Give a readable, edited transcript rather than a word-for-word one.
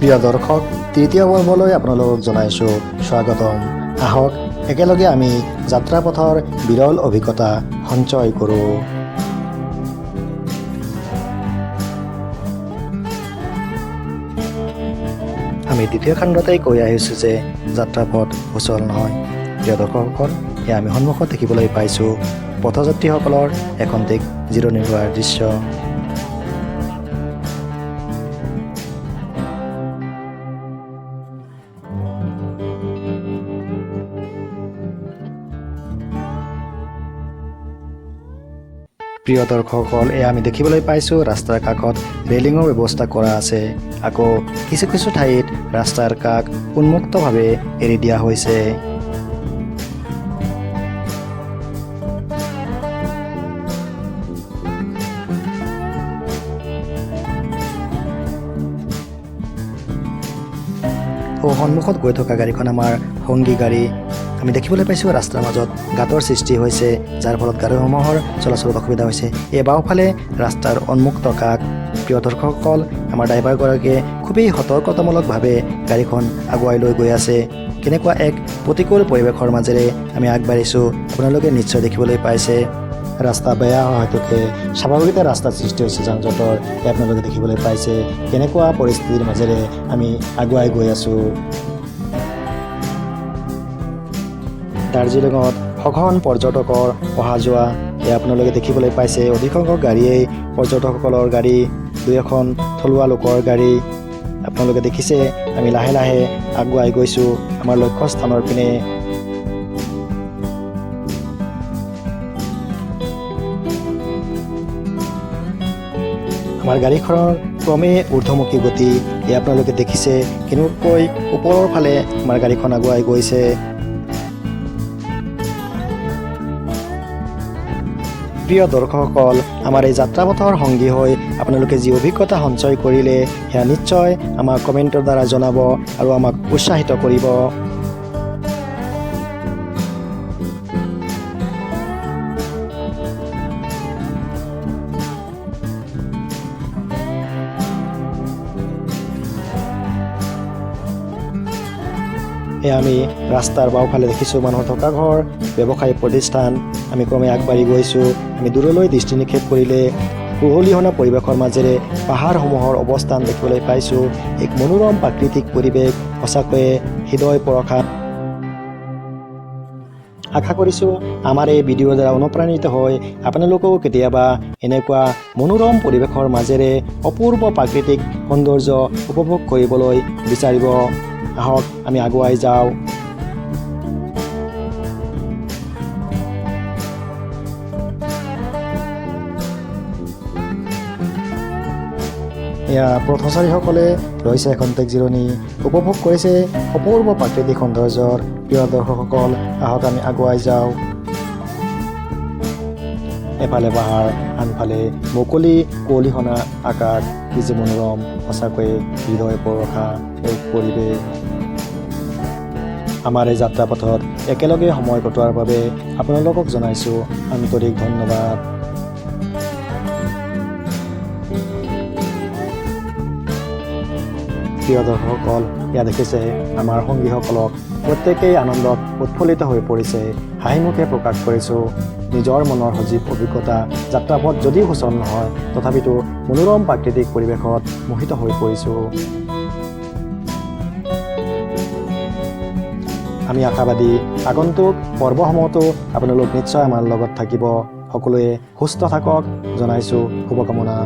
প্ৰিয় দৰ্শক, তৃতীয় পৰ্বলৈ আপোনালোকক জনাইছোঁ স্বাগতম। আহক একেলগে আমি যাত্ৰাপথৰ বিৰল অভিজ্ঞতা সঞ্চয় কৰোঁ। আমি দ্বিতীয় খণ্ডতেই কৈ আহিছোঁ যে যাত্ৰাপথ সুচল নহয়। প্ৰিয় দৰ্শকসকল, এয়া আমি সন্মুখত দেখিবলৈ পাইছোঁ পথযাত্ৰীসকলৰ একান্তিক জিৰণি লোৱাৰ দৃশ্য। প্ৰিয় দৰ্শকসকল, এয়া আমি দেখিবলৈ পাইছোঁ ৰাস্তাৰ কাষত ৰেলিঙৰ ব্যৱস্থা কৰা আছে। আকৌ কিছু কিছু ঠাইত ৰাস্তাৰ কাষ উন্মুক্তভাৱে এৰি দিয়া হৈছে। সন্মুখত গৈ থকা গাড়ীখন আমাৰ সংগী গাড়ী। আমি দেখিবলৈ পাইছোঁ ৰাস্তাৰ মাজত গাঁতৰ সৃষ্টি হৈছে, যাৰ ফলত গাড়ীসমূহৰ চলাচলত অসুবিধা হৈছে। এই বাওঁফালে ৰাস্তাৰ উন্মুক্ত কাষ। প্ৰিয় দৰ্শকসকল, আমাৰ ড্ৰাইভাৰগৰাকীয়ে খুবেই সতৰ্কতামূলকভাৱে গাড়ীখন আগুৱাই লৈ গৈ আছে। কেনেকুৱা এক প্ৰতিকূল পৰিৱেশৰ মাজেৰে আমি আগবাঢ়িছোঁ আপোনালোকে নিশ্চয় দেখিবলৈ পাইছে। ৰাস্তা বেয়া হোৱা হেতুকে স্বাভাৱিকতে ৰাস্তাৰ সৃষ্টি হৈছে যান জঁটৰ। আপোনালোকে দেখিবলৈ পাইছে কেনেকুৱা পৰিস্থিতিৰ মাজেৰে আমি আগুৱাই গৈ আছোঁ। দাৰ্জিলিঙত সঘন পৰ্যটকৰ অহা যোৱা এয়া আপোনালোকে দেখিবলৈ পাইছে। অধিকাংশ গাড়ীয়েই পৰ্যটকসকলৰ গাড়ী, দুই এখন থলুৱা লোকৰ গাড়ী। আপোনালোকে দেখিছে আমি লাহে লাহে আগুৱাই গৈছোঁ আমাৰ লক্ষ্যস্থানৰ পিনে। আমাৰ গাড়ীখনৰ ক্ৰমে ঊৰ্ধ্বমুখী গতি এয়া আপোনালোকে দেখিছে কেনেকৈ ওপৰৰ ফালে আমাৰ গাড়ীখন আগুৱাই গৈছে। প্ৰিয় দৰ্শকসকল, আমাৰ এই যাত্ৰাপথৰ সংগী হৈ আপোনালোকে যি অভিজ্ঞতা সঞ্চয় কৰিলে সেয়া নিশ্চয় আমাক কমেণ্টৰ দ্বাৰা জনাব আৰু আমাক উৎসাহিত কৰিব। এয়া আমি ৰাস্তাৰ বাওঁফালে দেখিছোঁ মানুহৰ থকা ঘৰ, ব্যৱসায়িক প্ৰতিষ্ঠান। আমি ক্ৰমে আগবাঢ়ি গৈছোঁ। আমি দূৰলৈ দৃষ্টি নিক্ষেপ কৰিলে কুঁৱলীহনা পৰিৱেশৰ মাজেৰে পাহাৰসমূহৰ অৱস্থান দেখিবলৈ পাইছোঁ। এক মনোৰম প্ৰাকৃতিক পৰিৱেশ, সঁচাকৈয়ে হৃদয় পৰশা। আশা কৰিছোঁ আমাৰ এই ভিডিঅ'ৰ দ্বাৰা অনুপ্ৰাণিত হৈ আপোনালোকেও কেতিয়াবা এনেকুৱা মনোৰম পৰিৱেশৰ মাজেৰে অপূৰ্ব প্ৰাকৃতিক সৌন্দৰ্য উপভোগ কৰিবলৈ বিচাৰিব। আহক আমি আগুৱাই যাওঁ। এয়া পথচাৰীসকলে লৈছে এখন্তেক জিৰণি, উপভোগ কৰিছে অপূৰ্ব প্ৰাকৃতিক সৌন্দৰ্যৰ। প্ৰিয় দৰ্শকসকল, আহক আমি আগুৱাই যাওঁ। এফালে পাহাৰ, আনফালে মুকলি কুঁৱলীহনা আকাশ। কি যে মনোৰম, সঁচাকৈয়ে হৃদয় পৰশা এক পৰিৱেশ। আমাৰ এই যাত্ৰাপথত একেলগে সময় কটোৱাৰ বাবে আপোনালোকক জনাইছোঁ আন্তৰিক ধন্যবাদ। প্ৰিয় দৰ্শকসকল, এয়া দেখিছে আমাৰ সংগীসকলক প্ৰত্যেকেই আনন্দত উৎফুল্লিত হৈ পৰিছে, হাঁহিমুখে প্ৰকাশ কৰিছোঁ নিজৰ মনৰ সজীৱ অভিজ্ঞতা। যাত্ৰাপথ যদিও সুচল নহয়, তথাপিতো মনোৰম প্ৰাকৃতিক পৰিৱেশত মোহিত হৈ পৰিছোঁ। আমি আশাবাদী আগন্তুক পৰ্বসমূহতো আপোনালোক নিশ্চয় আমাৰ লগত থাকিব। সকলোৱে সুস্থ থাকক জনাইছোঁ শুভকামনা।